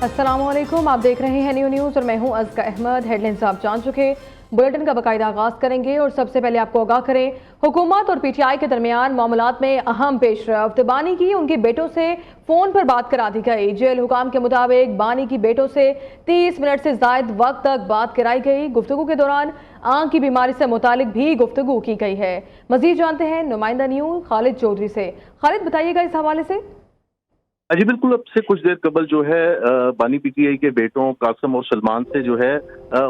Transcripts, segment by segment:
अस्सलामुअलैकुम, आप देख रहे हैं न्यूज़ और मैं हूं अज़का अहमद। हेडलाइंस आप जान चुके। बुलेटिन का बाकायदा आगाज करेंगे और सबसे पहले आपको आगाह करें, हुकूमत और पीटीआई के दरमियान मामलात में अहम पेशरफ्त। बानी की उनकी बेटों से फ़ोन पर बात करा दी गई। जेल हुकाम के मुताबिक बानी की बेटों से 30 मिनट से ज़ायद वक्त तक बात कराई गई। गुफ्तगू के दौरान आंख की बीमारी से मुतालिक भी गुफ्तगू की गई है। मजीद जानते हैं नुमाइंदा न्यूज़ खालिद चौधरी से। खालिद, बताइएगा इस हवाले से। जी बिल्कुल, अब से कुछ देर कबल जो है बानी पीटीआई के बेटों कासम और सलमान से जो है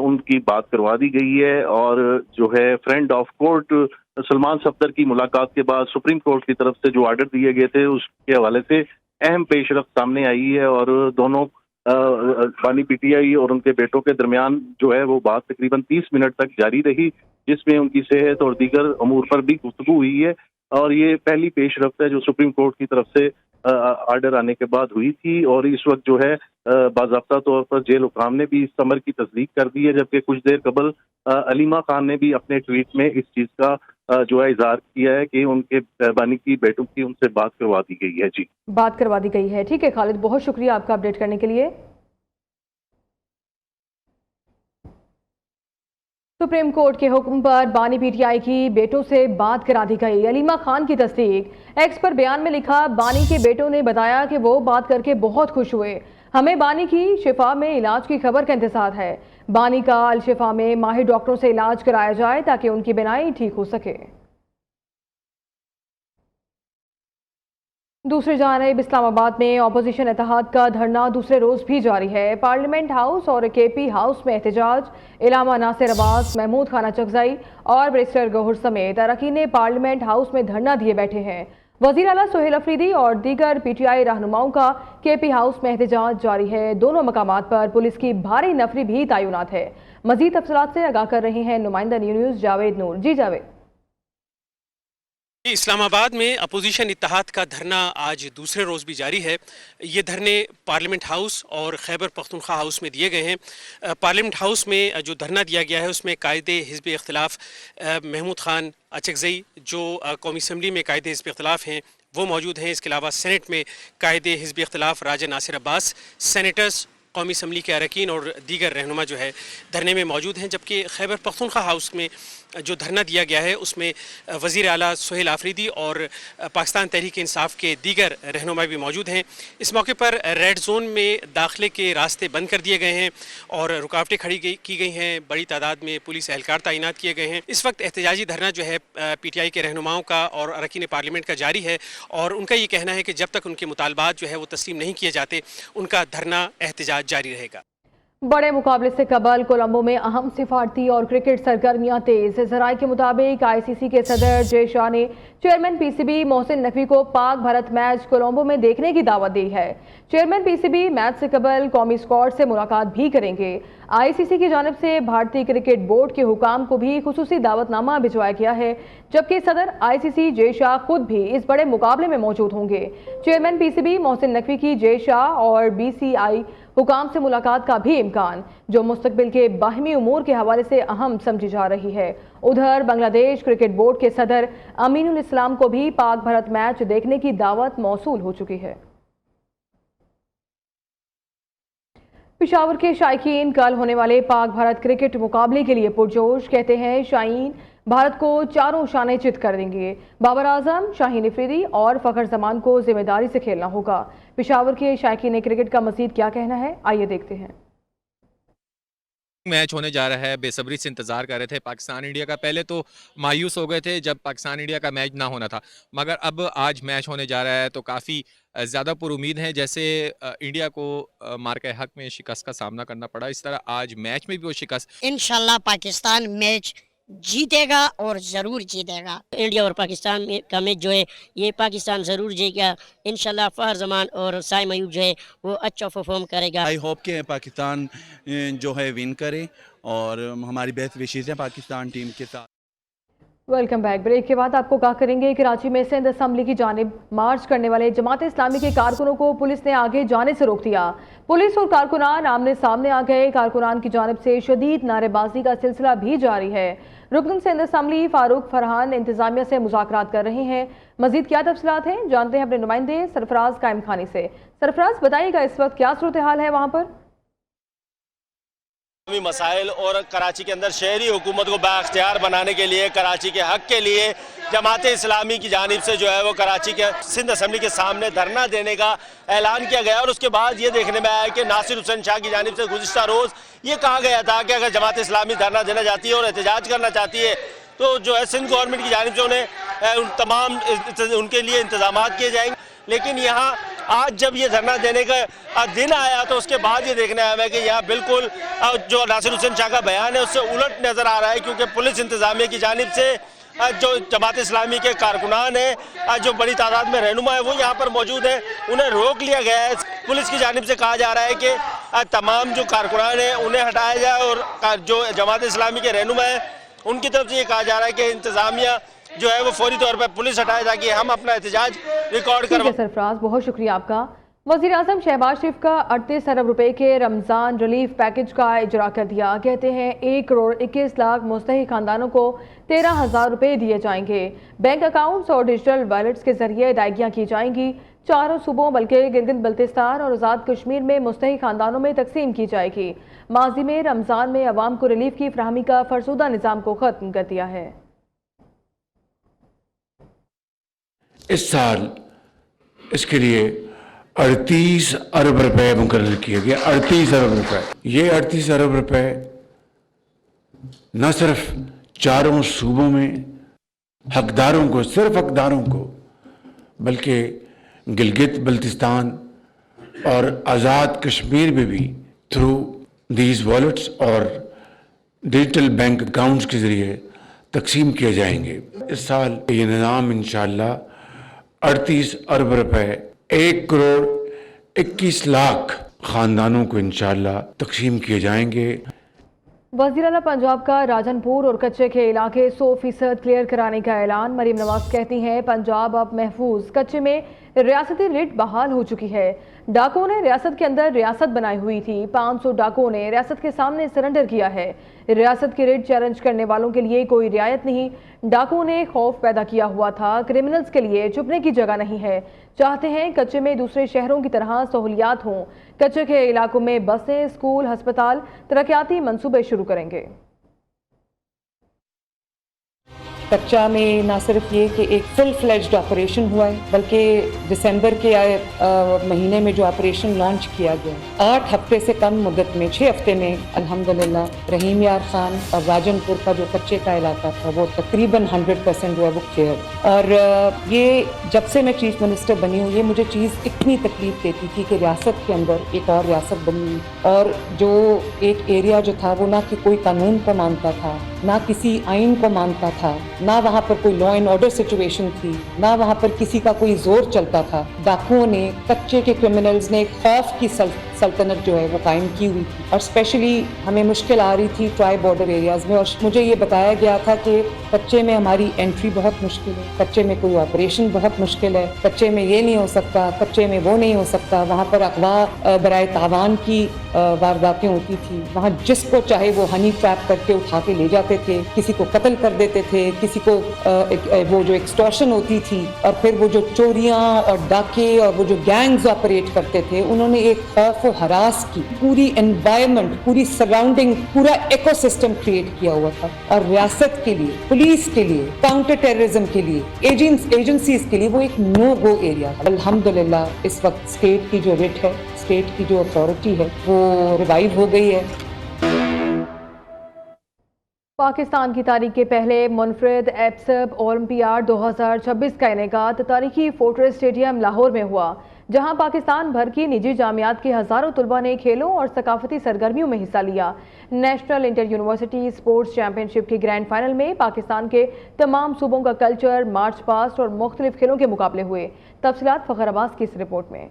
उनकी बात करवा दी गई है और जो है friend of court Salman Safdar की मुलाकात के बाद सुप्रीम कोर्ट की तरफ से जो आर्डर दिए गए थे उसके हवाले से अहम पेशरफ्त सामने आई है और दोनों बानी पीटीआई और उनके बेटों के दरमियान जो है वो बात तकरीबन 30 मिनट तक जारी रही, जिसमें उनकी सेहत और दीगर अमूर पर भी गुफ्तगू हुई है। और ये पहली पेशरफ्त है जो सुप्रीम कोर्ट की तरफ से आर्डर आने के बाद हुई थी और इस वक्त जो है बाज़ाब्ता तौर पर जेल हुकाम ने भी इस अमर की तस्दीक कर दी है, जबकि कुछ देर कबल अलीमा खान ने भी अपने ट्वीट में इस चीज़ का जो है इजहार किया है कि उनके बानी की बेटों की उनसे बात करवा दी गई है। जी, बात करवा दी गई है। ठीक है खालिद, बहुत शुक्रिया आपका अपडेट करने के लिए। सुप्रीम कोर्ट के हुक्म पर बानी पीटीआई की बेटों से बात करा दी गई। अलीमा खान की तस्दीक। एक्स पर बयान में लिखा, बानी के बेटों ने बताया कि वो बात करके बहुत खुश हुए। हमें बानी की शिफा में इलाज की खबर का इंतजार है। बानी का अल शिफा में माहिर डॉक्टरों से इलाज कराया जाए ताकि उनकी बीनाई ठीक हो सके। दूसरी जानिब इस्लामाबाद में अपोजिशन इत्तेहाद का धरना दूसरे रोज भी जारी है। पार्लियामेंट हाउस और केपी हाउस में एहतजाज। इलामा नासिर अब्बास, महमूद खाना चकजई और बैरिस्टर गौहर समेत अरकान पार्लियामेंट हाउस में धरना दिए बैठे हैं। वज़ीर आला सोहेल अफरीदी और दीगर पीटीआई रहनुमाओं का केपी हाउस में एहतजाज जारी है। दोनों मकामात पर पुलिस की भारी नफरी भी तैनात है। मजीद तफसीलात से आगाह कर रहे हैं नुमाइंदा न्यूज़ जावेद नूर। जी जावेद। इस्लामाबाद में अपोजिशन इत्तेहाद का धरना आज दूसरे रोज़ भी जारी है। ये धरने पार्लियामेंट हाउस और खैबर पख्तूनख्वा हाउस में दिए गए हैं। पार्लियामेंट हाउस में जो धरना दिया गया है उसमें कायदे हिज़्ब इख्तिलाफ महमूद खान अचकजई जो कौमी असम्बली में कायदे हिज़्ब इख्तिलाफ हैं वो मौजूद हैं। इसके अलावा सेनेट में कायदे हिज़्ब इख्तिलाफ राजा नासिर अब्बास, सेनेटर्स, कौमी असम्बली के अरकान और दीगर रहनुमा जो है धरने में मौजूद हैं। जबकि खैबर पख्तूनख्वा हाउस में जो धरना दिया गया है उसमें वज़ीर आला सोहेल अफरीदी और पाकिस्तान तहरीक इंसाफ के दीगर रहनुमा भी मौजूद हैं। इस मौके पर रेड जोन में दाखिले के रास्ते बंद कर दिए गए हैं और रुकावटें खड़ी की गई हैं। बड़ी तादाद में पुलिस एहलकार तैनात किए गए हैं। इस वक्त एहतजाजी धरना जो है पीटीआई के रहनुमाओं का और अरकान पार्लियामेंट का जारी है और उनका ये कहना है कि जब तक उनके मुतालबात जो है वो तस्लीम नहीं किए जाते उनका धरना एहतजाज जारी रहेगा। बड़े मुकाबले से कबल कोलंबो में अहम सिफारती और क्रिकेट सरगर्मियां तेज। जराये के मुताबिक आईसीसी के सदर जय शाह ने चेयरमैन पीसीबी मोहसिन नकवी को पाक भारत मैच कोलंबो में देखने की दावत दी है। चेयरमैन पीसीबी मैच से कबल कौमी स्क्वाड से मुलाकात भी करेंगे। आईसीसी की जानिब से भारतीय क्रिकेट बोर्ड के हुकाम को भी खुसूसी दावतनामा भिजवाया गया है, जबकि सदर आईसीसी जय शाह खुद भी इस बड़े मुकाबले में मौजूद होंगे। चेयरमैन पीसीबी मोहसिन नकवी की जय शाह और बीसीआई हुकाम से मुलाकात का भी इम्कान, जो मुस्तकबिल के बाहमी उमूर के हवाले से अहम समझी जा रही है। उधर बांग्लादेश क्रिकेट बोर्ड के सदर अमीनुल इस्लाम को भी पाक भारत मैच देखने की दावत मौसूल हो चुकी है। पेशावर के शायकीन कल होने वाले पाक भारत क्रिकेट मुकाबले के लिए पुरजोश। कहते हैं शाहीन भारत को चारों शाने चित कर देंगे। बाबर आजम, शाहीन अफरीदी और फखर जमान को जिम्मेदारी से खेलना होगा। पेशावर के शायकीन क्रिकेट का मजीद क्या कहना है, आइए देखते हैं। मैच होने जा रहा है, बेसब्री से इंतज़ार कर रहे थे पाकिस्तान इंडिया का। पहले तो मायूस हो गए थे जब पाकिस्तान इंडिया का मैच ना होना था, मगर अब आज मैच होने जा रहा है तो काफ़ी ज़्यादा पुरुमीद है। जैसे इंडिया को मार्के हक में शिकस्त का सामना करना पड़ा, इस तरह आज मैच में भी वो शिकस्त। इंशाल्लाह पाकिस्तान मैच जीतेगा और ज़रूर जीतेगा। इंडिया और पाकिस्तान का मैच जो है ये पाकिस्तान ज़रूर जीतेगा। इंशाल्लाह फखर जमान और साइम अयूब जो है वो अच्छा परफॉर्म करेगा। आई होप कि पाकिस्तान जो है विन करे और हमारी बेस्ट विशेज़ हैं पाकिस्तान टीम के साथ। Welcome back. ब्रेक के बाद आपको कहा करेंगे कराची में सिंध असम्बली की जानिब मार्च करने वाले जमात इस्लामी के कारकुनों को पुलिस ने आगे जाने से रोक दिया। पुलिस और कारकुनान आमने सामने आ गए। कारकुनान की जानिब से शदीद नारेबाजी का सिलसिला भी जारी है। रुकन सिंध असम्बली फारूक फरहान इंतजामिया से मुज़ाकरात कर रहे हैं। मजीद क्या तफसीलात हैं जानते हैं अपने नुमाइंदे सरफराज कायम खानी से। सरफराज बताइएगा इस वक्त क्या सूरत हाल है वहाँ पर? मसाइल और कराची के अंदर शहरी हुकूमत को बाख्तियार बनाने के लिए, कराची के हक के लिए जमात इस्लामी की जानिब से जो है वो कराची के सिंध असम्बली के सामने धरना देने का ऐलान किया गया। और उसके बाद ये देखने में आया कि नासिर हुसैन शाह की जानिब से गुज़िश्ता रोज़ ये कहा गया था कि अगर जमात इस्लामी धरना देना चाहती है और एहतजाज करना चाहती है तो जो है सिंध गवर्नमेंट की जानिब से उन्हें तमाम उनके लिए इंतजाम किए जाएंगे। लेकिन यहाँ आज जब ये धरना देने का दिन आया तो उसके बाद ये देखने आया है कि यहाँ बिल्कुल जो नासिर हुसैन शाह का बयान है उससे उलट नज़र आ रहा है, क्योंकि पुलिस इंतजामिया की जानिब से जो जमात इस्लामी के कारकुनान हैं, जो बड़ी तादाद में रहनुमा है वो यहाँ पर मौजूद है, उन्हें रोक लिया गया है। पुलिस की जानिब से कहा जा रहा है कि तमाम जो कारकुनान हैं उन्हें हटाया जाए और जो जमात इस्लामी के रहनुमा हैं उनकी तरफ से ये कहा जा रहा है कि इंतजामिया जो है वो फौरी तौर पर पुलिस हटाए ताकि हम अपना एहतजाज रिकॉर्ड करवाएं। सरफराज बहुत शुक्रिया आपका। वज़ीर आज़म शहबाज शरीफ का 38 अरब रुपए के रमज़ान रिलीफ पैकेज का इजरा कर दिया। कहते हैं 1 करोड़ 21 लाख मुस्तहिक खानदानों को 13,000 रुपए दिए जाएंगे। बैंक अकाउंट्स और डिजिटल वॉलेट्स के जरिए अदायगियाँ की जाएंगी। चारों सूबों बल्कि गिलगित बल्तिस्तान और आज़ाद कश्मीर में मुस्तहिक खानदानों में तकसीम की जाएगी। माजी में रमज़ान में अवाम को रिलीफ की फराहमी का फरसुदा निज़ाम को ख़त्म कर दिया है। इस साल इसके लिए 38 अरब रुपए मुकर्रर किए गए। 38 अरब रुपए। ये 38 अरब रुपए न सिर्फ चारों सूबों में हकदारों को, सिर्फ हकदारों को, बल्कि गिलगित बल्तिस्तान और आज़ाद कश्मीर में भी थ्रू दीज वॉलेट्स और डिजिटल बैंक अकाउंट्स के ज़रिए तकसीम किए जाएंगे। इस साल ये निज़ाम इंशाअल्लाह 38 अरब रुपए 1 करोड़ 21 लाख खानदानों को इंशाअल्लाह तकसीम किए जाएंगे। वज़ीर आला पंजाब का राजनपुर और कच्चे के इलाके 100% क्लियर कराने का ऐलान। मरीम नवाज कहती हैं पंजाब अब महफूज। कच्चे में रियासती रिट बहाल हो चुकी है। डाकुओं ने रियासत के अंदर रियासत बनाई हुई थी। 500 डाकुओं ने रियासत के सामने सरेंडर किया है। रियासत की रिट चैलेंज करने वालों के लिए कोई रियायत नहीं। डाकुओं ने खौफ पैदा किया हुआ था। क्रिमिनल्स के लिए छुपने की जगह नहीं है। चाहते हैं कच्चे में दूसरे शहरों की तरह सहूलियात हों। कच्चे के इलाकों में बसें, स्कूल, हस्पताल, तरक्याती मंसूबे शुरू करेंगे। कच्चा में ना सिर्फ ये कि एक फुल फ्लेज्ड ऑपरेशन हुआ है, बल्कि दिसंबर के महीने में जो ऑपरेशन लॉन्च किया गया 8 हफ्ते से कम मुद्दत में 6 हफ्ते में अल्हम्दुलिल्लाह रहीम यार खान और राजनपुर का जो कच्चे का इलाका था वो तकरीबन 100% जो है वो क्लियर। और ये जब से मैं चीफ मिनिस्टर बनी हूँ ये मुझे चीज़ इतनी तकलीफ देती थी कि रियासत के अंदर एक और रियासत बनी और जो एक एरिया जो था वो ना कि कोई कानून को मानता था, ना किसी आइन को मानता था, ना वहाँ पर कोई लॉ एंड ऑर्डर सिचुएशन थी, ना वहाँ पर किसी का कोई जोर चलता था। डाकुओं ने, कच्चे के क्रिमिनल्स ने खौफ की सल्तनत जो है वो कायम की हुई थी और स्पेशली हमें मुश्किल आ रही थी ट्राई बॉर्डर एरियाज़ में। और मुझे ये बताया गया था कि कच्चे में हमारी एंट्री बहुत मुश्किल है, कच्चे में कोई ऑपरेशन बहुत मुश्किल है, कच्चे में ये नहीं हो सकता, कच्चे में वो नहीं हो सकता। वहाँ पर अगवा बराए तावान की वारदातें होती थी। वहाँ जिसको चाहे वो हनी ट्रैप करके उठा के ले जाते थे, किसी को कत्ल कर देते थे, किसी को वो जो एक्सटॉर्शन होती थी और फिर वो जो चोरियाँ और डाके और वो जो गैंग्स ऑपरेट करते थे, उन्होंने एक खौफ हरास की पूरी एनवायरनमेंट, पूरी सराउंडिंग, पूरा इकोसिस्टम क्रिएट किया हुआ था। और रियासत के लिए, पुलिस के लिए, काउंटर टेररिज्म के लिए, एजेंसीज के लिए वो एक नो गो एरिया। अल्हम्दुलिल्लाह इस वक्त स्टेट की जो रिट है, स्टेट की जो अथॉरिटी है वो रिवाइव हो गई है। पाकिस्तान की तारीख के पहले मुनफरिद एप्सप ओलंपियाड 2026 का इनेकाद तारीखी फोर्ट्रेस स्टेडियम लाहौर में हुआ, जहां पाकिस्तान भर की निजी जामियात के हज़ारों तलबा ने खेलों और सकाफती सरगर्मियों में हिस्सा लिया। National inter university sports championship के ग्रैंड फाइनल में पाकिस्तान के तमाम सूबों का कल्चर, मार्च पास्ट और मुख्तलिफ खेलों के मुकाबले हुए। तफसीलात फ़खर अब्बास की इस रिपोर्ट में।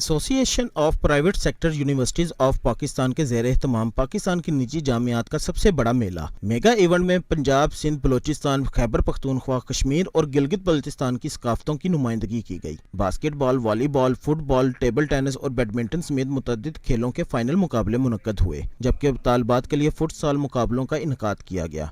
Association of private sector universities of Pakistan के ज़ेर एहतमाम पाकिस्तान की निजी जामियात का सबसे बड़ा मेला मेगा इवेंट में पंजाब, सिंध, बलोचिस्तान, खैबर पख्तूनख्वा, कश्मीर और गिलगित बल्तिस्तान की सकाफतों की नुमाइंदगी की गई। Basketball, volleyball, football, table tennis और बैडमिंटन समेत मुतअद्दिद खेलों के फाइनल मुकाबले मुनक्कद हुए, जबकि तालिबात के लिए फुटसाल मुकाबलों का इनकाद किया गया।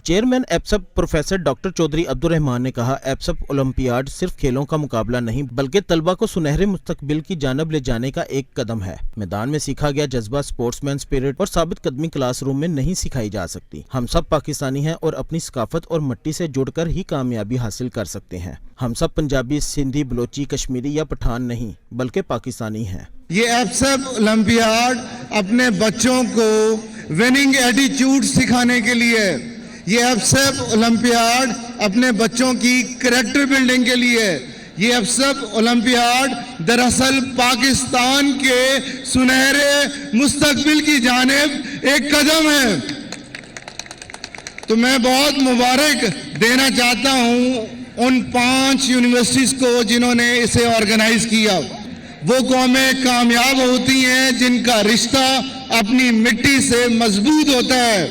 चेयरमैन एप्सप प्रोफेसर डॉक्टर चौधरी अब्दुल रहमान ने कहा, एप्सप ओलंपियाड सिर्फ खेलों का मुकाबला नहीं बल्कि तलबा को सुनहरे मुस्तकबिल की जानब ले जाने का एक कदम है। मैदान में सीखा गया जज्बा, स्पोर्ट्समैन स्पिरिट और साबित कदमी क्लासरूम में नहीं सिखाई जा सकती। हम सब पाकिस्तानी हैं और अपनी सकाफत और मिट्टी से जुड़कर ही कामयाबी हासिल कर सकते हैं। हम सब पंजाबी, सिंधी, बलोची, कश्मीरी या पठान नहीं बल्कि पाकिस्तानी हैं। ये एप्सप ओलंपियाड अपने बच्चों को विनिंग एटीट्यूड सिखाने के लिए, ये एप्सप ओलंपियाड अपने बच्चों की कैरेक्टर बिल्डिंग के लिए, ये एप्सप ओलंपियाड दरअसल पाकिस्तान के सुनहरे मुस्तकबिल की जानिब एक कदम है। तो मैं बहुत मुबारक देना चाहता हूं उन 5 यूनिवर्सिटीज को जिन्होंने इसे ऑर्गेनाइज किया। वो कौमें कामयाब होती हैं जिनका रिश्ता अपनी मिट्टी से मजबूत होता है।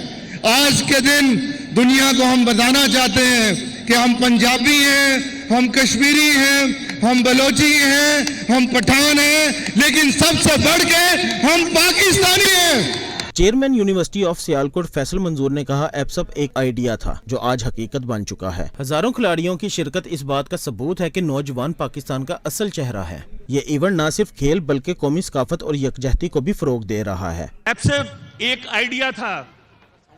आज के दिन दुनिया को हम बताना चाहते हैं कि हम पंजाबी हैं, हम कश्मीरी हैं, हम बलोची हैं, हम पठान हैं, लेकिन सबसे बढ़ के हम पाकिस्तानी हैं। Chairman university of Sialkot Faisal मंजूर ने कहा, एप्सप एक आइडिया था जो आज हकीकत बन चुका है। हजारों खिलाड़ियों की शिरकत इस बात का सबूत है कि नौजवान पाकिस्तान का असल चेहरा है। ये इवेंट न सिर्फ खेल बल्कि कौमी सकाफत और यकजहती को भी फरोग दे रहा है। एप्सप एक आइडिया था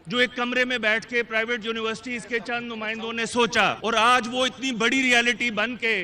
जो एक कमरे में बैठ के प्राइवेट यूनिवर्सिटीज के चंद नुमाइंदों ने सोचा, और आज वो इतनी बड़ी रियलिटी बन के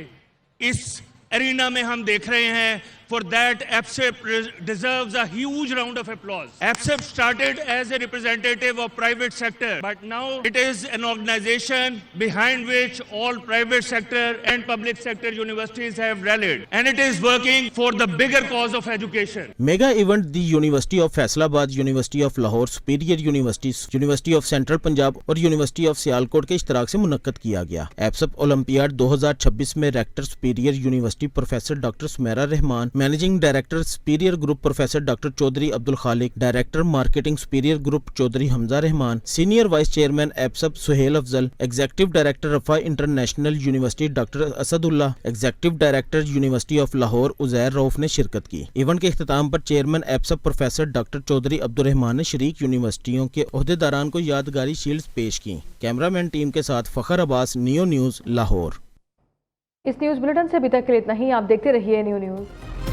इस एरिना में हम देख रहे हैं। For that, EPSEP deserves a huge round of applause. EPSEP started as a representative of private sector, but now it is an organization behind which all private sector and public sector universities have rallied, and it is working for the bigger cause of education. Mega event the university of Faisalabad, university of Lahore, superior universities, university of central Punjab और university of Sialkot के इश्तराक से मुनक्कद किया गया। एप्सप olympiad 2026 में rector superior university professor doctor Sumera Rahman, managing director superior group professor doctor Chaudhry Abdul Khaliq, director marketing superior group Chaudhry Hamza Rahman, senior vice chairman एप्सप Suhail Afzal, executive director Riphah international university doctor Asadullah, executive director university of Lahore Uzair Rauf ने शिरकत की। इवेंट के इख्तिताम पर चेयरमैन एप्सप प्रोफेसर डॉक्टर चौधरी अब्दुल रहमान ने शरीक यूनिवर्सिटियों के ओहदेदारान को यादगारी शील्ड्स पेश की। कैमरामैन टीम के साथ फखर अब्बास, नियो न्यूज, लाहौर। इस न्यूज़ बुलेटिन से अभी तक के लिए इतना ही। आप देखते रहिए न्यू न्यूज़।